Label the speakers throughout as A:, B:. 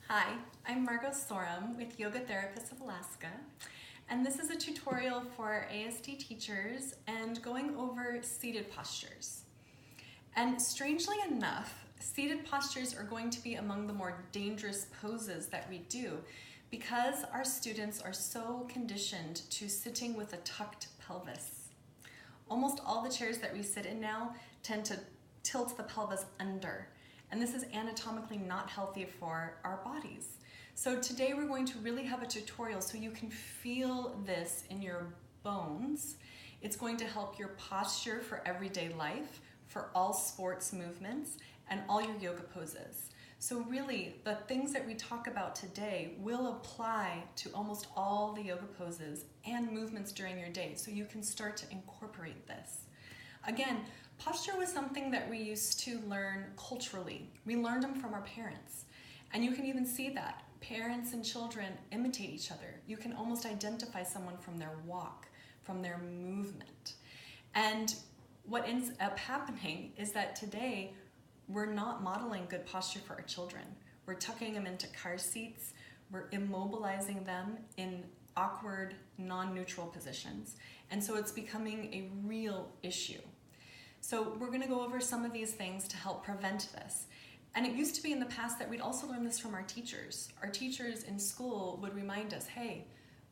A: Hi, I'm Margo Sorum with Yoga Therapists of Alaska, and this is a tutorial for ASD teachers and going over seated postures. And strangely enough, seated postures are going to be among the more dangerous poses that we do because our students are so conditioned to sitting with a tucked pelvis. Almost all the chairs that we sit in now tend to tilt the pelvis under. And this is anatomically not healthy for our bodies. So today we're going to really have a tutorial so you can feel this in your bones. It's going to help your posture for everyday life, for all sports movements, and all your yoga poses. So really, the things that we talk about today will apply to almost all the yoga poses and movements during your day, so you can start to incorporate this. Again, posture was something that we used to learn culturally. We learned them from our parents. And you can even see that. Parents and children imitate each other. You can almost identify someone from their walk, from their movement. And what ends up happening is that today, we're not modeling good posture for our children. We're tucking them into car seats. We're immobilizing them in awkward, non-neutral positions. And so it's becoming a real issue. So we're going to go over some of these things to help prevent this. And it used to be in the past that we'd also learn this from our teachers. Our teachers in school would remind us, hey,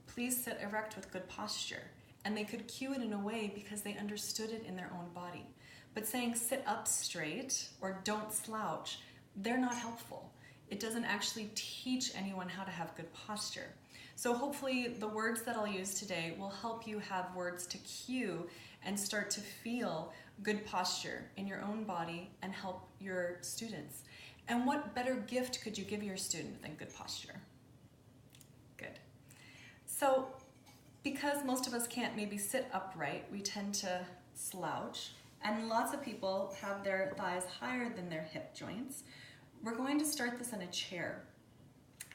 A: please sit erect with good posture. And they could cue it in a way because they understood it in their own body. But saying sit up straight or don't slouch, they're not helpful. It doesn't actually teach anyone how to have good posture. So hopefully the words that I'll use today will help you have words to cue and start to feel good posture in your own body and help your students. And what better gift could you give your student than good posture? Good. So because most of us can't maybe sit upright, we tend to slouch, and lots of people have their thighs higher than their hip joints. We're going to start this in a chair.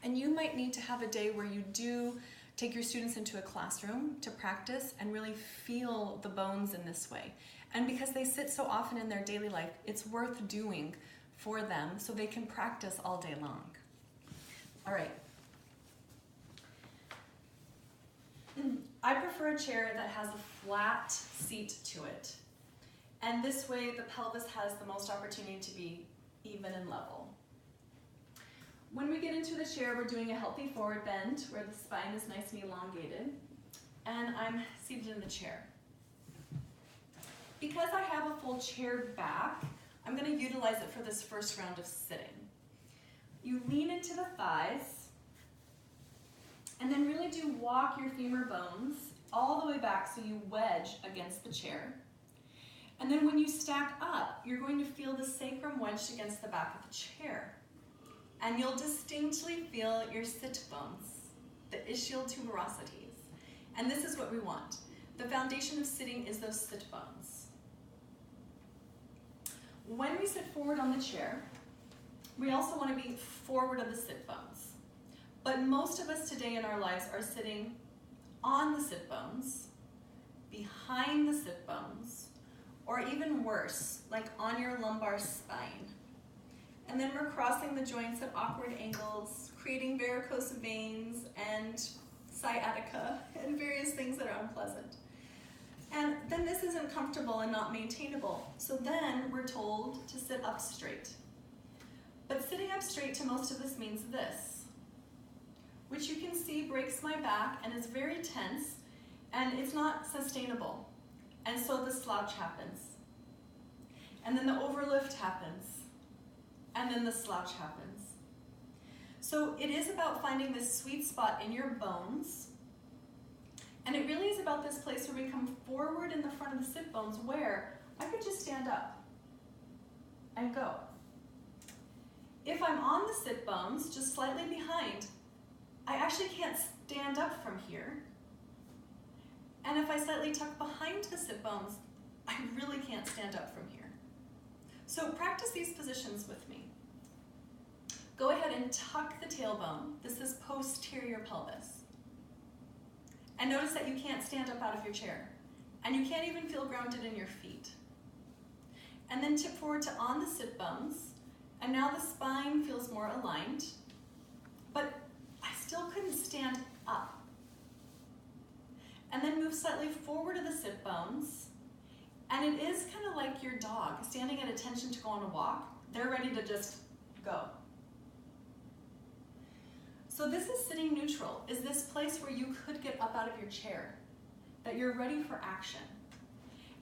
A: And you might need to have a day where you do take your students into a classroom to practice and really feel the bones in this way. And because they sit so often in their daily life, it's worth doing for them so they can practice all day long. All right. I prefer a chair that has a flat seat to it. And this way the pelvis has the most opportunity to be even and level. When we get into the chair, we're doing a healthy forward bend where the spine is nice and elongated, and I'm seated in the chair. Because I have a full chair back, I'm going to utilize it for this first round of sitting. You lean into the thighs, and then really do walk your femur bones all the way back so you wedge against the chair. And then when you stack up, you're going to feel the sacrum wedged against the back of the chair. And you'll distinctly feel your sit bones, the ischial tuberosities. And this is what we want. The foundation of sitting is those sit bones. When we sit forward on the chair, we also want to be forward of the sit bones. But most of us today in our lives are sitting on the sit bones, behind the sit bones, or even worse, like on your lumbar spine. And then we're crossing the joints at awkward angles, creating varicose veins and sciatica and various things that are unpleasant. And then this isn't comfortable and not maintainable. So then we're told to sit up straight. But sitting up straight to most of us means this, which you can see breaks my back and is very tense, and it's not sustainable. And so the slouch happens. And then the overlift happens. And then the slouch happens. So it is about finding this sweet spot in your bones. And it really is about this place where we come forward in the front of the sit bones where I could just stand up and go. If I'm on the sit bones, just slightly behind, I actually can't stand up from here. And if I slightly tuck behind the sit bones, I really can't stand up from here. So practice these positions with me. Go ahead and tuck the tailbone. This is posterior pelvis. And notice that you can't stand up out of your chair. And you can't even feel grounded in your feet. And then tip forward to on the sit bones. And now the spine feels more aligned. stand up. And then move slightly forward to the sit bones. And it is kind of like your dog standing at attention to go on a walk. They're ready to just go. So this is sitting neutral, is this place where you could get up out of your chair, that you're ready for action.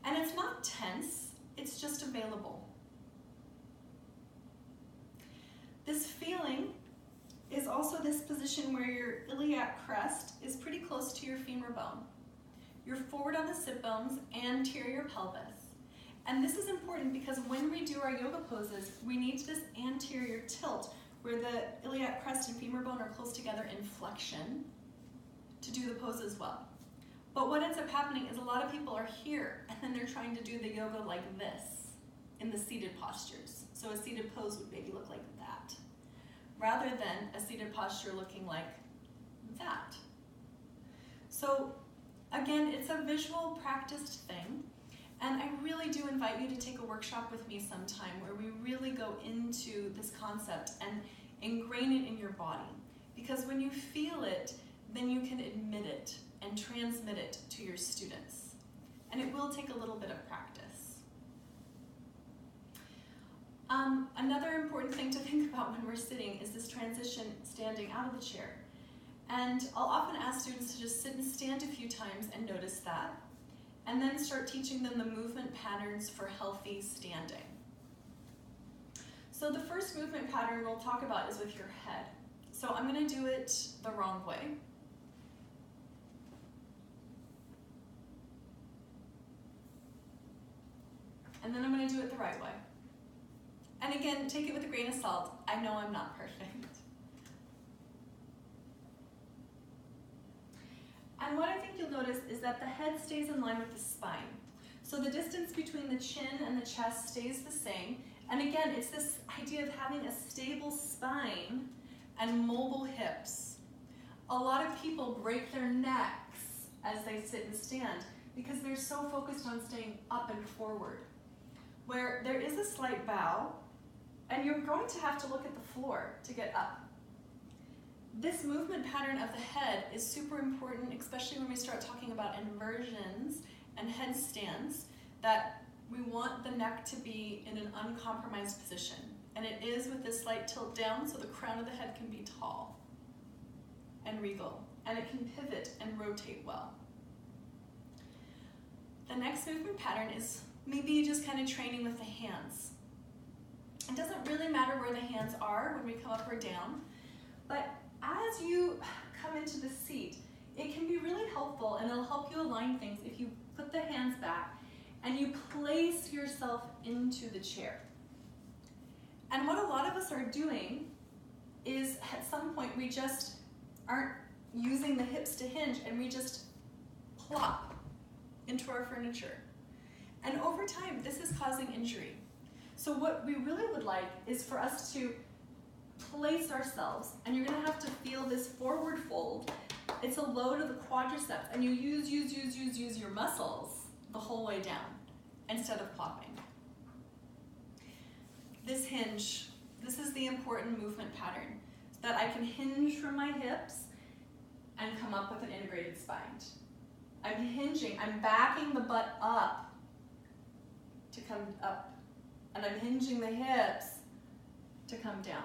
A: And it's not tense, it's just available. This feeling is also this position where your iliac crest is pretty close to your femur bone. You're forward on the sit bones, anterior pelvis. And this is important because when we do our yoga poses, we need this anterior tilt where the iliac crest and femur bone are close together in flexion to do the pose as well. But what ends up happening is a lot of people are here and then they're trying to do the yoga like this in the seated postures. So a seated pose would maybe look like that, rather than a seated posture looking like that. So again, it's a visual practiced thing, and I really do invite you to take a workshop with me sometime where we really go into this concept and ingrain it in your body. Because when you feel it, then you can admit it and transmit it to your students. And it will take a little bit of practice. Another important thing to think about when we're sitting is this transition standing out of the chair. And I'll often ask students to just sit and stand a few times and notice that, and then start teaching them the movement patterns for healthy standing. So the first movement pattern we'll talk about is with your head. So I'm going to do it the wrong way. And then I'm going to do it the right way. And again, take it with a grain of salt. I know I'm not perfect. And what I think you'll notice is that the head stays in line with the spine. So the distance between the chin and the chest stays the same. And again, it's this idea of having a stable spine and mobile hips. A lot of people break their necks as they sit and stand because they're so focused on staying up and forward, where there is a slight bow, and you're going to have to look at the floor to get up. This movement pattern of the head is super important, especially when we start talking about inversions and headstands, that we want the neck to be in an uncompromised position. And it is with this slight tilt down, so the crown of the head can be tall and regal, and it can pivot and rotate well. The next movement pattern is maybe just kind of training with the hands. It doesn't really matter where the hands are when we come up or down, but as you come into the seat, it can be really helpful, and it'll help you align things if you put the hands back and you place yourself into the chair. And what a lot of us are doing is at some point we just aren't using the hips to hinge, and we just plop into our furniture. And over time, this is causing injury. So what we really would like is for us to place ourselves, and you're gonna have to feel this forward fold. It's a load of the quadriceps, and you use your muscles the whole way down instead of plopping. This hinge, this is the important movement pattern, so that I can hinge from my hips and come up with an integrated spine. I'm hinging, I'm backing the butt up to come up, and I'm hinging the hips to come down.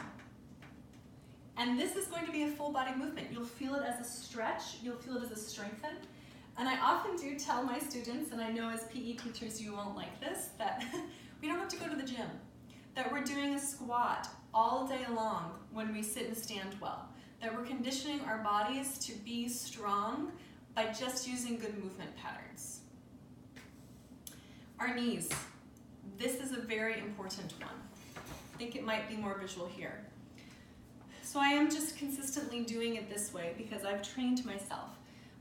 A: And this is going to be a full body movement. You'll feel it as a stretch, you'll feel it as a strengthen. And I often do tell my students, and I know as PE teachers you won't like this, that we don't have to go to the gym, that we're doing a squat all day long when we sit and stand well, that we're conditioning our bodies to be strong by just using good movement patterns. Our knees. This is a very important one. I think it might be more visual here. So I am just consistently doing it this way because I've trained myself.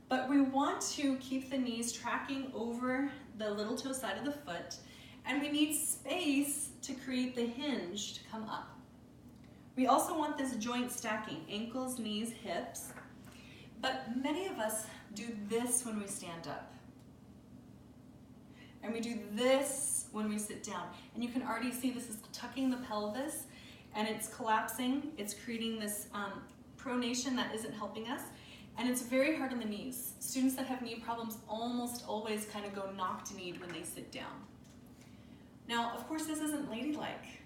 A: But we want to keep the knees tracking over the little toe side of the foot, and we need space to create the hinge to come up. We also want this joint stacking, ankles, knees, hips. But many of us do this when we stand up. And we do this when we sit down. And you can already see this is tucking the pelvis, and it's collapsing. It's creating this pronation that isn't helping us. And it's very hard on the knees. Students that have knee problems almost always kind of go knock-kneed when they sit down. Now, of course, this isn't ladylike,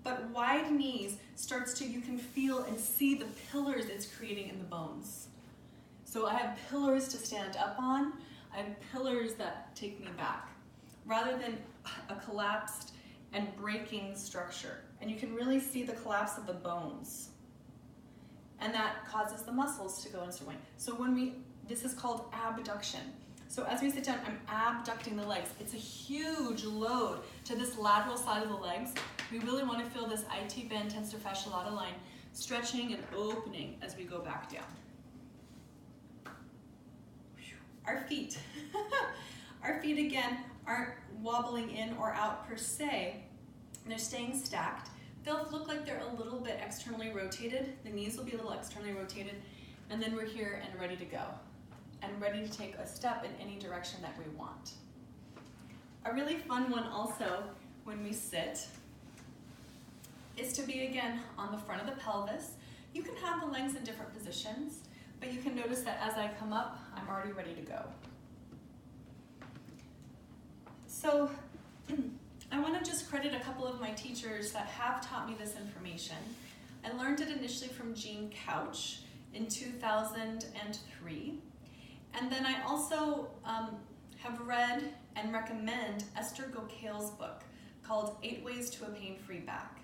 A: but wide knees starts to, you can feel and see the pillars it's creating in the bones. So I have pillars to stand up on, I have pillars that take me back, rather than a collapsed and breaking structure. And you can really see the collapse of the bones. And that causes the muscles to go into wing. So this is called abduction. So as we sit down, I'm abducting the legs. It's a huge load to this lateral side of the legs. We really want to feel this IT band tensor fasciae lata line stretching and opening as we go back down. Our feet. Our feet, again, aren't wobbling in or out per se. They're staying stacked. They'll look like they're a little bit externally rotated. The knees will be a little externally rotated. And then we're here and ready to go. And ready to take a step in any direction that we want. A really fun one also when we sit is to be, again, on the front of the pelvis. You can have the legs in different positions, but you can notice that as I come up, I'm already ready to go. So I want to just credit a couple of my teachers that have taught me this information. I learned it initially from Jean Couch in 2003. And then I also have read and recommend Esther Gokale's book called 8 Ways to a Pain-Free Back.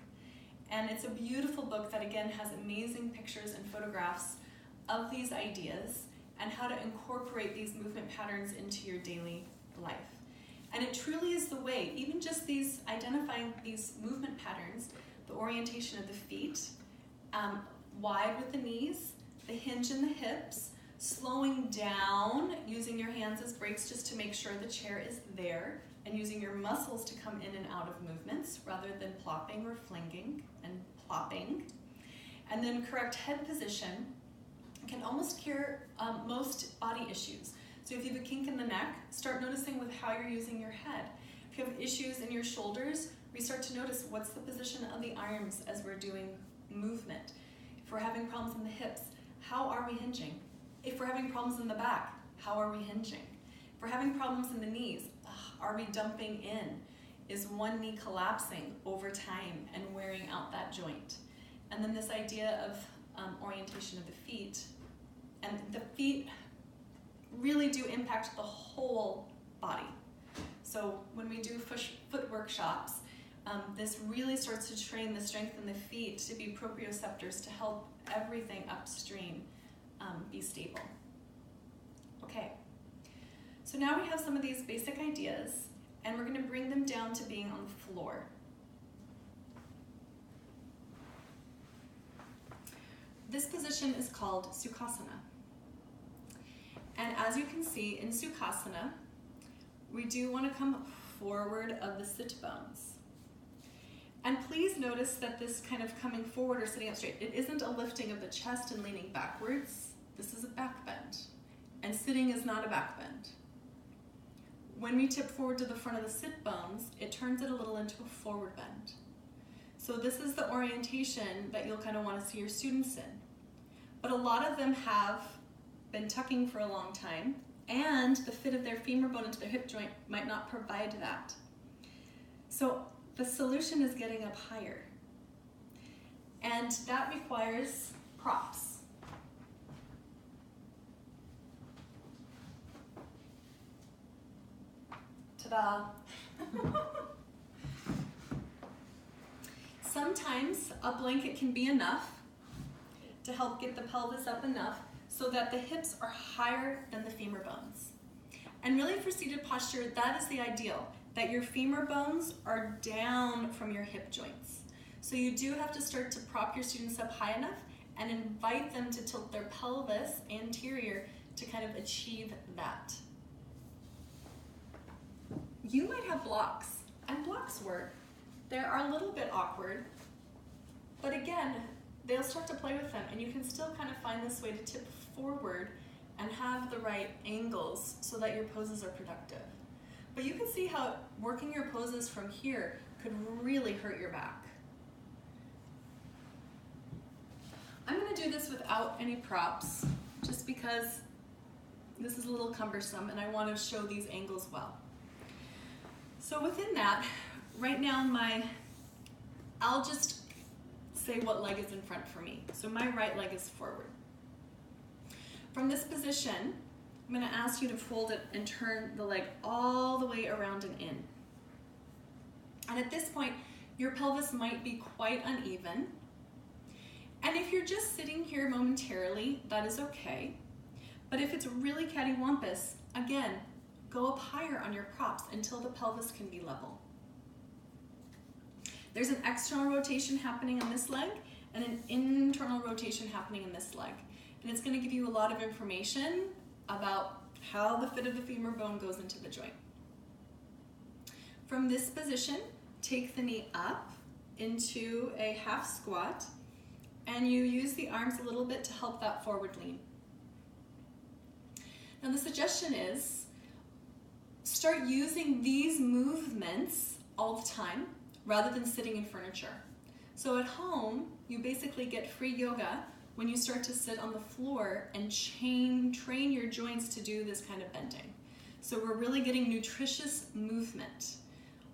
A: And it's a beautiful book that, again, has amazing pictures and photographs of these ideas and how to incorporate these movement patterns into your daily life. And it truly is the way, even just identifying these movement patterns, the orientation of the feet, wide with the knees, the hinge in the hips, slowing down, using your hands as brakes just to make sure the chair is there, and using your muscles to come in and out of movements rather than plopping or flinging and plopping. And then correct head position can almost cure most body issues. So if you have a kink in the neck, start noticing with how you're using your head. If you have issues in your shoulders, we start to notice what's the position of the arms as we're doing movement. If we're having problems in the hips, how are we hinging? If we're having problems in the back, how are we hinging? If we're having problems in the knees, are we dumping in? Is one knee collapsing over time and wearing out that joint? And then this idea of orientation of the feet. And the feet really do impact the whole body. So when we do foot workshops, this really starts to train the strength in the feet to be proprioceptors to help everything upstream be stable. Okay, so now we have some of these basic ideas, and we're going to bring them down to being on the floor. This position is called Sukhasana. And as you can see in Sukhasana, we do want to come forward of the sit bones. And please notice that this kind of coming forward or sitting up straight, it isn't a lifting of the chest and leaning backwards. This is a back bend. And sitting is not a back bend. When we tip forward to the front of the sit bones, it turns it a little into a forward bend. So this is the orientation that you'll kind of want to see your students in. But a lot of them have been tucking for a long time, and the fit of their femur bone into their hip joint might not provide that. So the solution is getting up higher. And that requires props. Ta-da! Sometimes a blanket can be enough to help get the pelvis up enough so that the hips are higher than the femur bones. And really for seated posture, that is the ideal, that your femur bones are down from your hip joints. So you do have to start to prop your students up high enough and invite them to tilt their pelvis anterior to kind of achieve that. You might have blocks, and blocks work. They are a little bit awkward, but again, they'll start to play with them, and you can still kind of find this way to tip forward and have the right angles so that your poses are productive. But you can see how working your poses from here could really hurt your back. I'm going to do this without any props. just because this is a little cumbersome and I want to show these angles well. So within that, right now I'll just say what leg is in front for me. So my right leg is forward. From this position, I'm going to ask you to fold it and turn the leg all the way around and in. And at this point, your pelvis might be quite uneven. And if you're just sitting here momentarily, that is okay. But if it's really cattywampus, again, go up higher on your props until the pelvis can be level. There's an external rotation happening on this leg and an internal rotation happening in this leg. And it's going to give you a lot of information about how the fit of the femur bone goes into the joint. From this position, take the knee up into a half squat, and you use the arms a little bit to help that forward lean. Now the suggestion is start using these movements all the time rather than sitting in furniture. So at home, you basically get free yoga when you start to sit on the floor and train your joints to do this kind of bending. So we're really getting nutritious movement.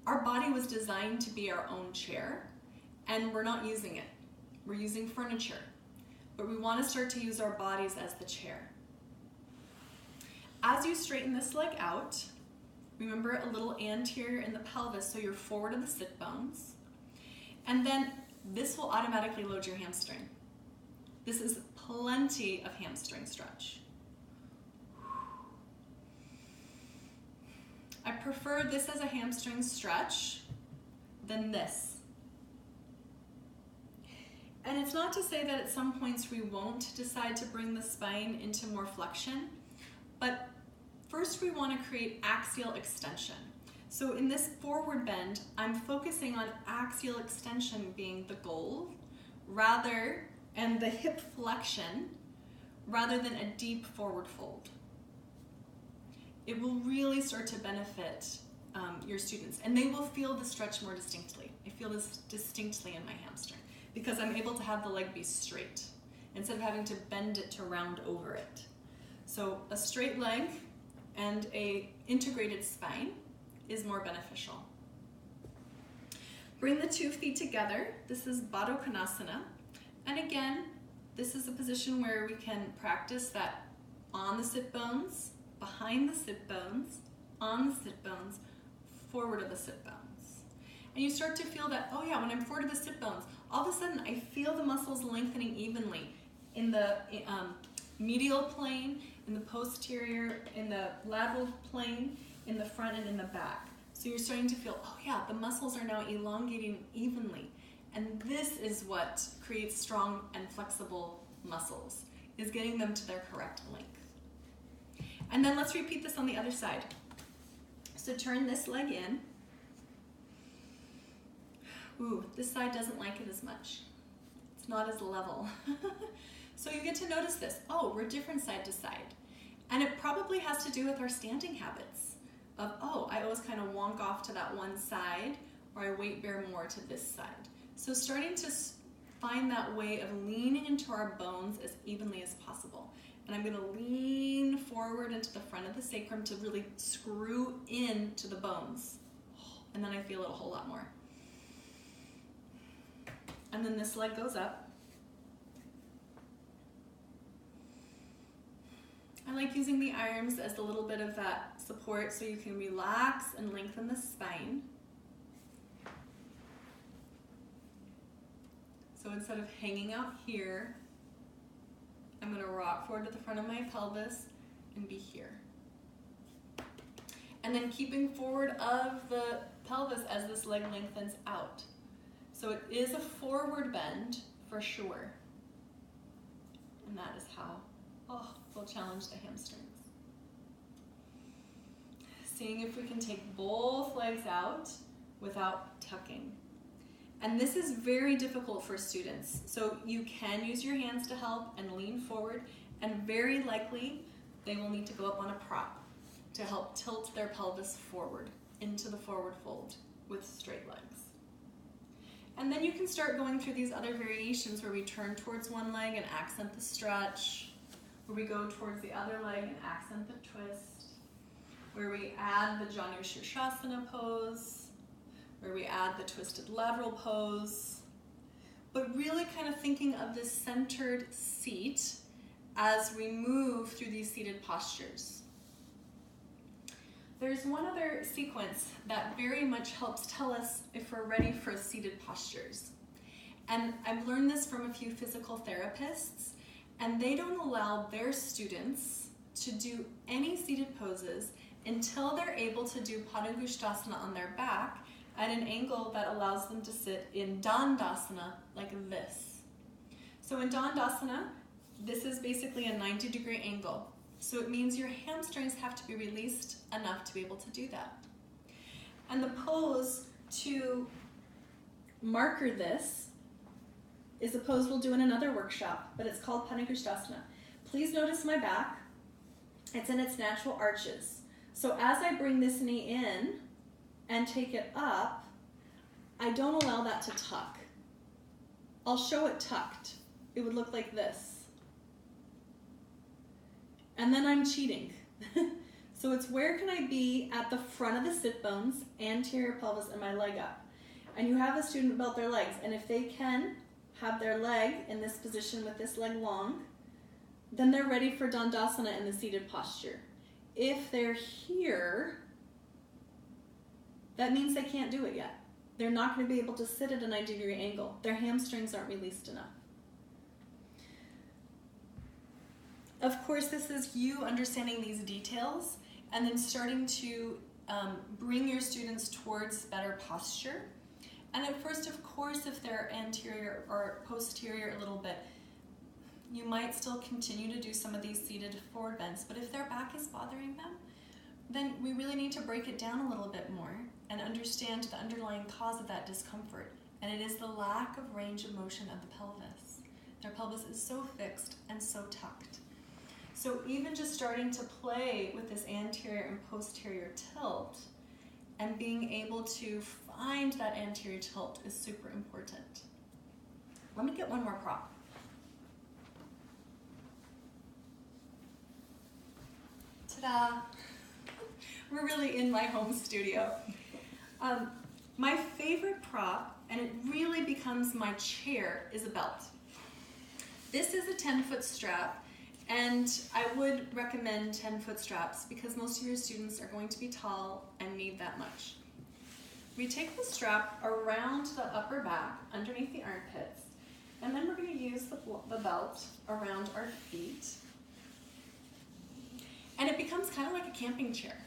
A: Our body was designed to be our own chair, and we're not using it. We're using furniture, but we want to start to use our bodies as the chair. As you straighten this leg out, remember a little anterior in the pelvis, so you're forward of the sit bones, and then this will automatically load your hamstring. This is plenty of hamstring stretch. I prefer this as a hamstring stretch than this. And it's not to say that at some points we won't decide to bring the spine into more flexion, but first we want to create axial extension. So in this forward bend, I'm focusing on axial extension being the goal, and the hip flexion, rather than a deep forward fold. It will really start to benefit your students, and they will feel the stretch more distinctly. I feel this distinctly in my hamstring because I'm able to have the leg be straight instead of having to bend it to round over it. So a straight leg and a integrated spine is more beneficial. Bring the 2 feet together. This is Baddha Konasana. And again, this is a position where we can practice that on the sit bones, behind the sit bones, on the sit bones, forward of the sit bones. And you start to feel that, oh yeah, when I'm forward of the sit bones, all of a sudden I feel the muscles lengthening evenly in the medial plane, in the posterior, in the lateral plane, in the front and in the back. So you're starting to feel, oh yeah, the muscles are now elongating evenly. And this is what creates strong and flexible muscles, is getting them to their correct length. And then let's repeat this on the other side. So turn this leg in. Ooh, this side doesn't like it as much. It's not as level. So you get to notice this. Oh, we're different side to side. And it probably has to do with our standing habits of, oh, I always kind of wonk off to that one side, or I weight bear more to this side. So starting to find that way of leaning into our bones as evenly as possible. And I'm going to lean forward into the front of the sacrum to really screw into the bones. And then I feel it a whole lot more. And then this leg goes up. I like using the arms as a little bit of that support so you can relax and lengthen the spine. So instead of hanging out here, I'm going to rock forward to the front of my pelvis and be here. And then keeping forward of the pelvis as this leg lengthens out. So it is a forward bend for sure. And that is how we'll challenge the hamstrings. Seeing if we can take both legs out without tucking. And this is very difficult for students. So you can use your hands to help and lean forward, and very likely they will need to go up on a prop to help tilt their pelvis forward into the forward fold with straight legs. And then you can start going through these other variations where we turn towards one leg and accent the stretch, where we go towards the other leg and accent the twist, where we add the Janu Sukhasana pose, where we add the twisted lateral pose, but really kind of thinking of this centered seat as we move through these seated postures. There's one other sequence that very much helps tell us if we're ready for seated postures. And I've learned this from a few physical therapists, and they don't allow their students to do any seated poses until they're able to do Dandasana on their back at an angle that allows them to sit in Dandasana like this. So in Dandasana, this is basically a 90-degree angle. So it means your hamstrings have to be released enough to be able to do that. And the pose to marker this is a pose we'll do in another workshop, but it's called Dandasana. Please notice my back. It's in its natural arches. So as I bring this knee in and take it up, I don't allow that to tuck. I'll show it tucked. It would look like this. And then I'm cheating. So it's where can I be at the front of the sit bones, anterior pelvis, and my leg up. And you have a student about their legs, and if they can have their leg in this position with this leg long, then they're ready for Dandasana in the seated posture. If they're here, that means they can't do it yet. They're not going to be able to sit at a 90-degree angle. Their hamstrings aren't released enough. Of course, this is you understanding these details and then starting to bring your students towards better posture. And at first, of course, if they're anterior or posterior a little bit, you might still continue to do some of these seated forward bends. But if their back is bothering them, then we really need to break it down a little bit more and understand the underlying cause of that discomfort. And it is the lack of range of motion of the pelvis. Their pelvis is so fixed and so tucked. So even just starting to play with this anterior and posterior tilt and being able to find that anterior tilt is super important. Let me get one more prop. Ta-da! We're really in my home studio. My favorite prop, and it really becomes my chair, is a belt. This is a 10-foot strap. And I would recommend 10-foot straps because most of your students are going to be tall and need that much. We take the strap around the upper back, underneath the armpits, and then we're going to use the belt around our feet. And it becomes kind of like a camping chair.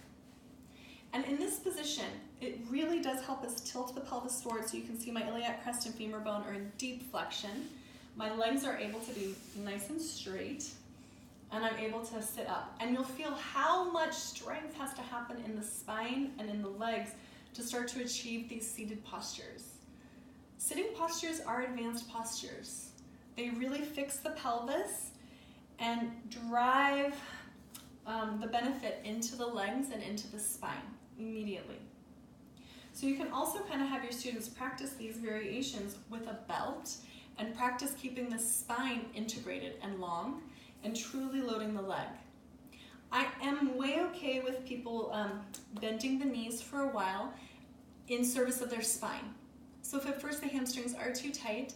A: And in this position, it really does help us tilt the pelvis forward so you can see my iliac crest and femur bone are in deep flexion. My legs are able to be nice and straight. And I'm able to sit up. And you'll feel how much strength has to happen in the spine and in the legs to start to achieve these seated postures. Sitting postures are advanced postures. They really fix the pelvis and drive the benefit into the legs and into the spine immediately. So you can also kind of have your students practice these variations with a belt and practice keeping the spine integrated and long and truly loading the leg. I am way okay with people bending the knees for a while in service of their spine. So if at first the hamstrings are too tight,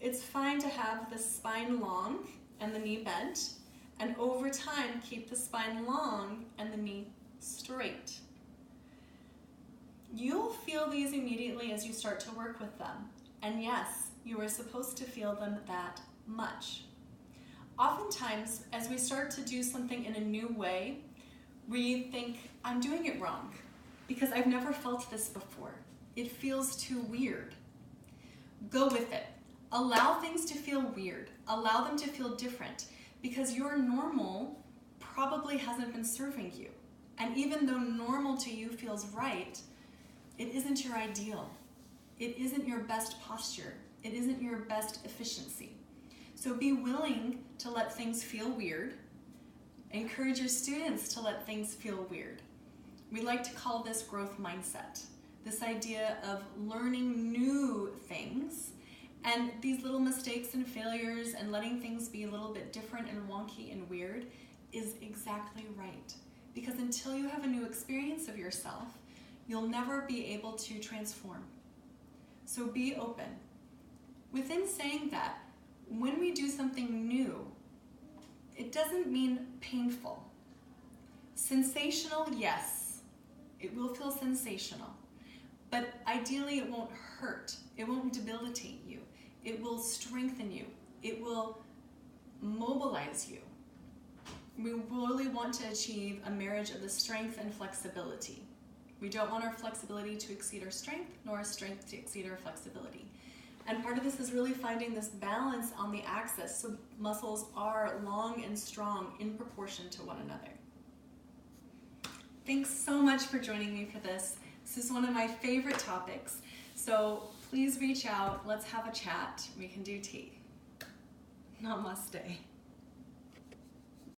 A: it's fine to have the spine long and the knee bent, and over time keep the spine long and the knee straight. You'll feel these immediately as you start to work with them. And yes, you are supposed to feel them that much. Oftentimes, as we start to do something in a new way, we think, I'm doing it wrong because I've never felt this before. It feels too weird. Go with it. Allow things to feel weird. Allow them to feel different because your normal probably hasn't been serving you. And even though normal to you feels right, it isn't your ideal. It isn't your best posture. It isn't your best efficiency. So be willing to let things feel weird. Encourage your students to let things feel weird. We like to call this growth mindset, this idea of learning new things And these little mistakes and failures and letting things be a little bit different and wonky and weird is exactly right. Because until you have a new experience of yourself, you'll never be able to transform. So be open. Within saying that, when we do something new, it doesn't mean painful. Sensational, yes. It will feel sensational. But ideally it won't hurt. It won't debilitate you. It will strengthen you. It will mobilize you. We really want to achieve a marriage of the strength and flexibility. We don't want our flexibility to exceed our strength, nor our strength to exceed our flexibility. And part of this is really finding this balance on the axis so muscles are long and strong in proportion to one another. Thanks so much for joining me for this. This is one of my favorite topics. So please reach out. Let's have a chat. We can do tea. Namaste.